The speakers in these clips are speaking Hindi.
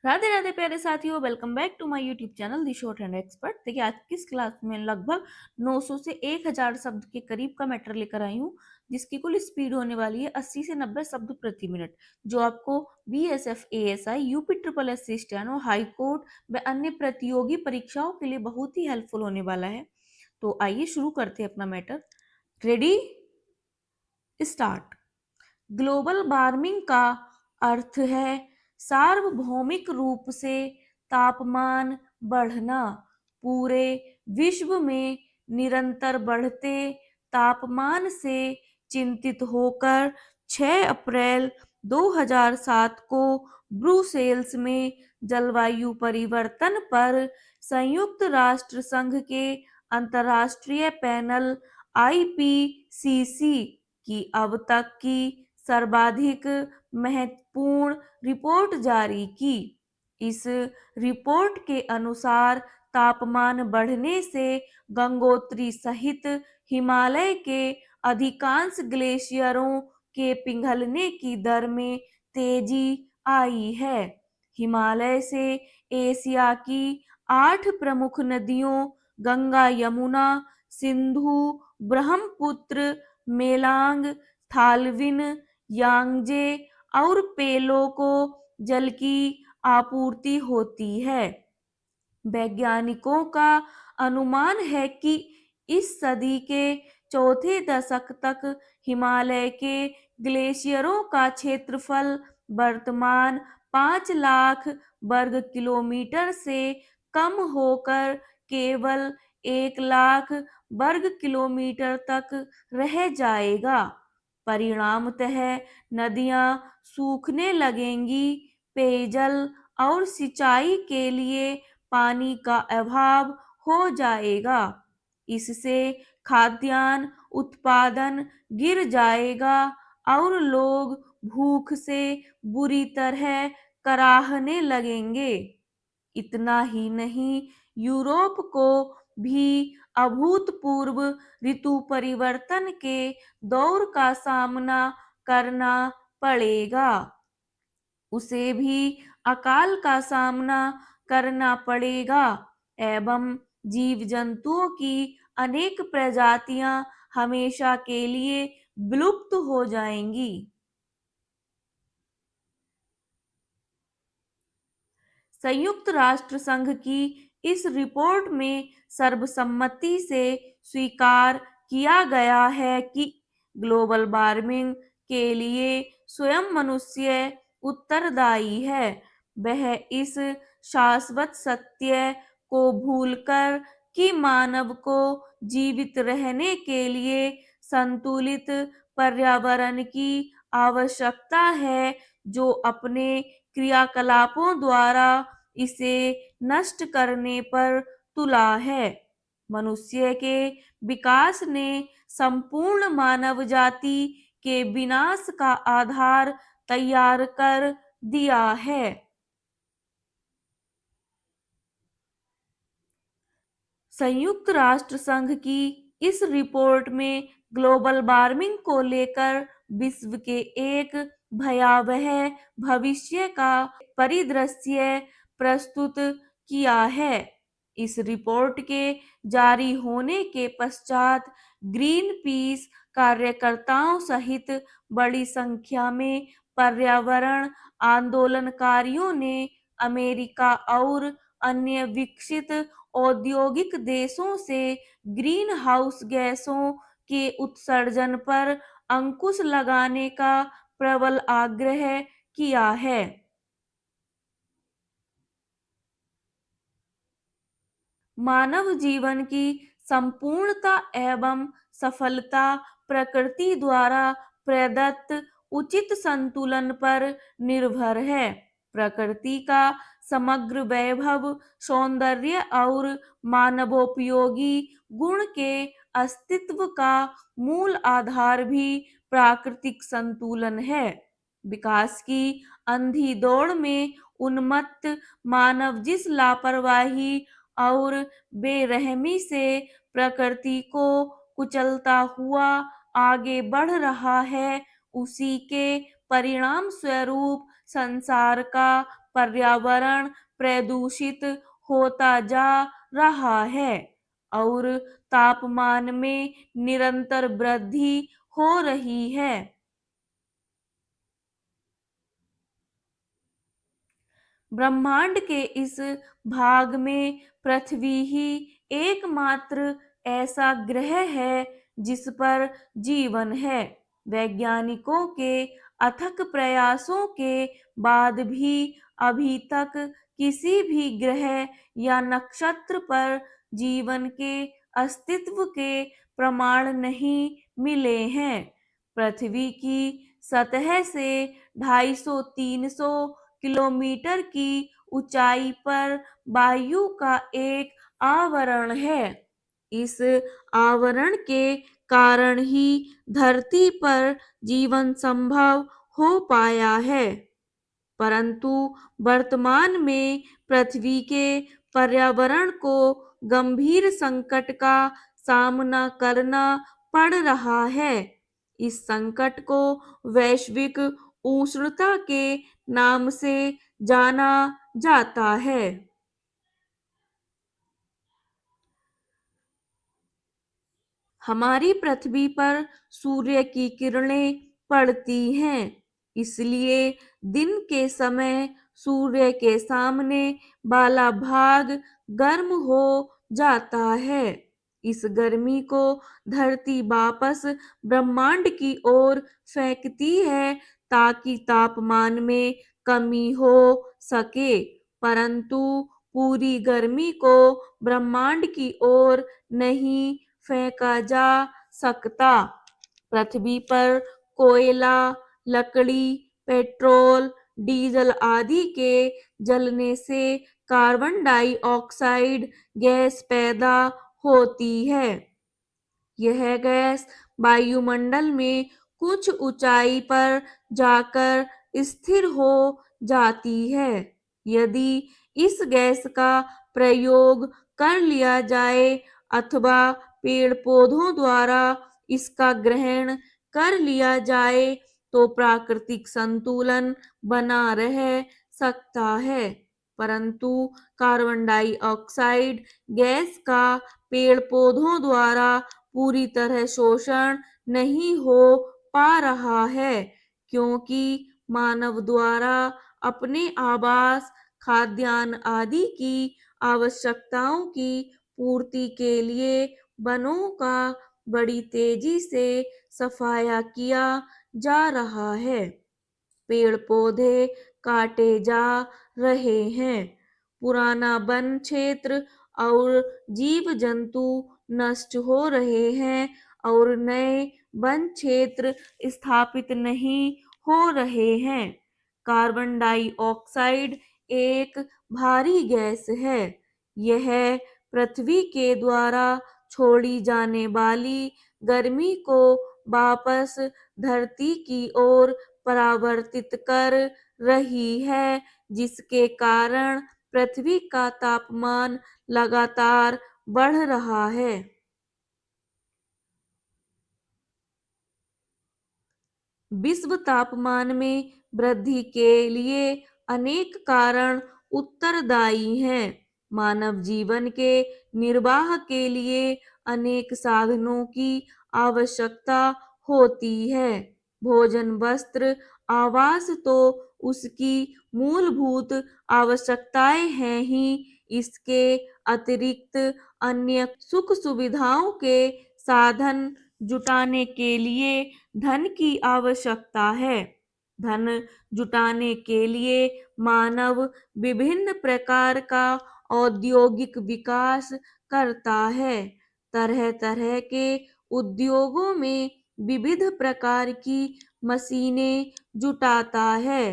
राधे राधे प्यारे साथियों, welcome back to my YouTube channel the Short Hand Expert. देखिए आज की इस क्लास में लगभग 900 से 1000 शब्द के करीब का मैटर लेकर आई हूँ, जिसकी कुल स्पीड होने वाली है 80 से 90 शब्द प्रति मिनट, जो आपको BSF ASI UP triple S steno high court व अन्य प्रतियोगी परीक्षाओं के लिए बहुत ही हेल्पफुल होने वाला है। तो आइए शुरू करते हैं अपना matter. Ready, start. Global warming का अर्थ है सार्वभौमिक रूप से तापमान बढ़ना। पूरे विश्व में निरंतर बढ़ते तापमान से चिंतित होकर 6 अप्रैल 2007 को ब्रुसेल्स में जलवायु परिवर्तन पर संयुक्त राष्ट्र संघ के अंतर्राष्ट्रीय पैनल आईपीसीसी की अब तक की सर्वाधिक महत्वपूर्ण रिपोर्ट जारी की। इस रिपोर्ट के अनुसार तापमान बढ़ने से गंगोत्री सहित हिमालय के अधिकांश ग्लेशियरों के पिघलने की दर में तेजी आई है। हिमालय से एशिया की 8 प्रमुख नदियों गंगा, यमुना, सिंधु, ब्रह्मपुत्र, मेलांग, थालविन, यांगजे और पेलो को जल की आपूर्ति होती है। वैज्ञानिकों का अनुमान है कि इस सदी के चौथे दशक तक हिमालय के ग्लेशियरों का क्षेत्रफल वर्तमान 5 लाख वर्ग किलोमीटर से कम होकर केवल 1 लाख वर्ग किलोमीटर तक रह जाएगा। परिणामतः नदियां सूखने लगेंगी, पेयजल और सिंचाई के लिए पानी का अभाव हो जाएगा। इससे खाद्यान्न उत्पादन गिर जाएगा और लोग भूख से बुरी तरह कराहने लगेंगे। इतना ही नहीं, यूरोप को भी अभूतपूर्व ऋतु परिवर्तन के दौर का सामना करना पड़ेगा। उसे भी अकाल का सामना करना पड़ेगा एवं जीव जंतुओं की अनेक प्रजातियां हमेशा के लिए विलुप्त हो जाएंगी। संयुक्त राष्ट्र संघ की इस रिपोर्ट में सर्वसम्मति से स्वीकार किया गया है कि ग्लोबल वार्मिंग के लिए स्वयं मनुष्य उत्तरदायी है। वह इस शाश्वत सत्य को भूलकर कि मानव को जीवित रहने के लिए संतुलित पर्यावरण की आवश्यकता है, जो अपने क्रियाकलापों द्वारा इसे नष्ट करने पर तुला है। मनुष्य के विकास ने संपूर्ण मानव जाति के विनाश का आधार तैयार कर दिया है। संयुक्त राष्ट्र संघ की इस रिपोर्ट में ग्लोबल वार्मिंग को लेकर विश्व के एक भयावह भविष्य का परिदृश्य प्रस्तुत किया है। इस रिपोर्ट के जारी होने के पश्चात ग्रीन पीस कार्यकर्ताओं सहित बड़ी संख्या में पर्यावरण आंदोलनकारियों ने अमेरिका और अन्य विकसित औद्योगिक देशों से ग्रीन हाउस गैसों के उत्सर्जन पर अंकुश लगाने का प्रबल आग्रह किया है। मानव जीवन की संपूर्णता एवं सफलता प्रकृति द्वारा प्रदत्त उचित संतुलन पर निर्भर है। प्रकृति का समग्र वैभव, सौंदर्य और मानवोपयोगी गुण के अस्तित्व का मूल आधार भी प्राकृतिक संतुलन है। विकास की अंधी दौड़ में उन्मत्त मानव जिस लापरवाही और बेरहमी से प्रकृति को कुचलता हुआ आगे बढ़ रहा है, उसी के परिणाम स्वरूप संसार का पर्यावरण प्रदूषित होता जा रहा है और तापमान में निरंतर वृद्धि हो रही है। ब्रह्मांड के इस भाग में पृथ्वी ही एकमात्र ऐसा ग्रह है जिस पर जीवन है। वैज्ञानिकों के अथक प्रयासों के बाद भी अभी तक किसी भी ग्रह या नक्षत्र पर जीवन के अस्तित्व के प्रमाण नहीं मिले हैं। पृथ्वी की सतह से 250-300 किलोमीटर की ऊंचाई पर वायु का एक आवरण है। इस आवरण के कारण ही धरती पर जीवन संभव हो पाया है। परंतु वर्तमान में पृथ्वी के पर्यावरण को गंभीर संकट का सामना करना पड़ रहा है। इस संकट को वैश्विक उष्णता के नाम से जाना जाता है। हमारी पृथ्वी पर सूर्य की किरणें पड़ती हैं, इसलिए दिन के समय सूर्य के सामने वाला भाग गर्म हो जाता है। इस गर्मी को धरती वापस ब्रह्मांड की ओर फेंकती है ताकि तापमान में कमी हो सके, परंतु पूरी गर्मी को ब्रह्मांड की ओर नहीं फेंका जा सकता। पृथ्वी पर कोयला, लकड़ी, पेट्रोल, डीजल आदि के जलने से कार्बन डाइऑक्साइड गैस पैदा होती है। यह गैस वायुमंडल में कुछ ऊंचाई पर जाकर स्थिर हो जाती है। यदि इस गैस का प्रयोग कर लिया जाए अथवा पेड़ पौधों द्वारा इसका ग्रहण कर लिया जाए तो प्राकृतिक संतुलन बना रह सकता है, परंतु कार्बन डाइऑक्साइड गैस का पेड़ पौधों द्वारा पूरी तरह शोषण नहीं हो पा रहा है, क्योंकि मानव द्वारा अपने आवास, खाद्यान्न आदि की आवश्यकताओं की पूर्ति के लिए वनों का बड़ी तेजी से सफाया किया जा रहा है। पेड़ पौधे काटे जा रहे हैं। पुराना वन क्षेत्र और जीव जंतु नष्ट हो रहे हैं और नए वन क्षेत्र स्थापित नहीं हो रहे हैं। कार्बन डाइऑक्साइड एक भारी गैस है। यह पृथ्वी के द्वारा छोड़ी जाने वाली गर्मी को वापस धरती की ओर परावर्तित कर रही है, जिसके कारण पृथ्वी का तापमान लगातार बढ़ रहा है। विश्व तापमान में वृद्धि के लिए अनेक कारण उत्तरदायी हैं। मानव जीवन के निर्वाह के लिए अनेक साधनों की आवश्यकता होती है। भोजन, वस्त्र, आवास तो उसकी मूलभूत आवश्यकताएं हैं ही, इसके अतिरिक्त अन्य सुख सुविधाओं के साधन जुटाने के लिए धन की आवश्यकता है। धन जुटाने के लिए मानव विभिन्न प्रकार का औद्योगिक विकास करता है। तरह तरह के उद्योगों में विविध प्रकार की मशीनें जुटाता है।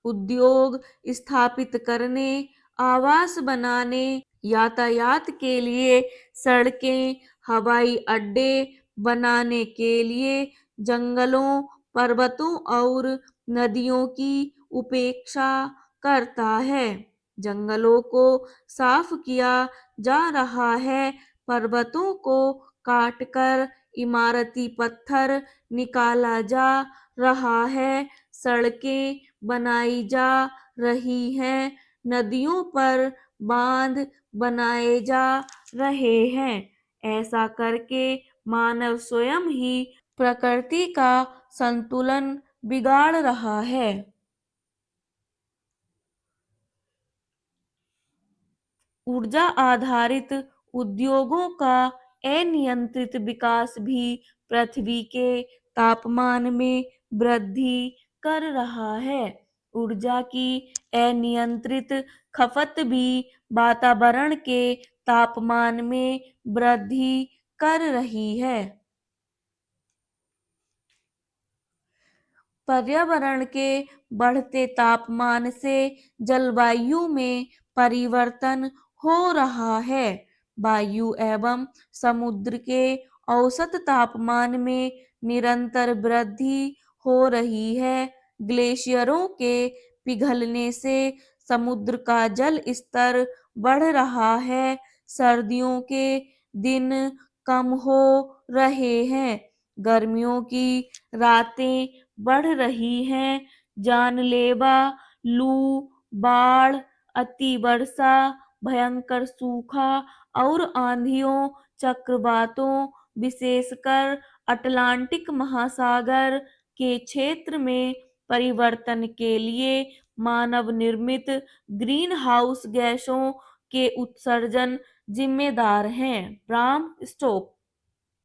उद्योग स्थापित करने, आवास बनाने, यातायात के लिए सड़कें, हवाई अड्डे बनाने के लिए जंगलों, पर्वतों और नदियों की उपेक्षा करता है। जंगलों को साफ किया जा रहा है, पर्वतों को काटकर इमारती पत्थर निकाला जा रहा है, सड़कें बनाई जा रही हैं, नदियों पर बांध बनाए जा रहे हैं। ऐसा करके मानव स्वयं ही प्रकृति का संतुलन बिगाड़ रहा है। ऊर्जा आधारित उद्योगों का अनियंत्रित विकास भी पृथ्वी के तापमान में वृद्धि कर रहा है। ऊर्जा की अनियंत्रित खपत भी वातावरण के तापमान में वृद्धि कर रही है। पर्यावरण के बढ़ते तापमान से जलवायु में परिवर्तन हो रहा है। वायु एवं समुद्र के औसत तापमान में निरंतर वृद्धि हो रही है। ग्लेशियरों के पिघलने से समुद्र का जल स्तर बढ़ रहा है। सर्दियों के दिन कम हो रहे हैं। गर्मियों की रातें बढ़ रही हैं। जानलेवा लू, बाढ़, अति वर्षा, भयंकर सूखा और आंधियों, चक्रवातों, विशेषकर अटलांटिक महासागर के क्षेत्र में परिवर्तन के लिए मानव निर्मित ग्रीन हाउस गैसों के उत्सर्जन जिम्मेदार हैं। ब्राम स्टोक।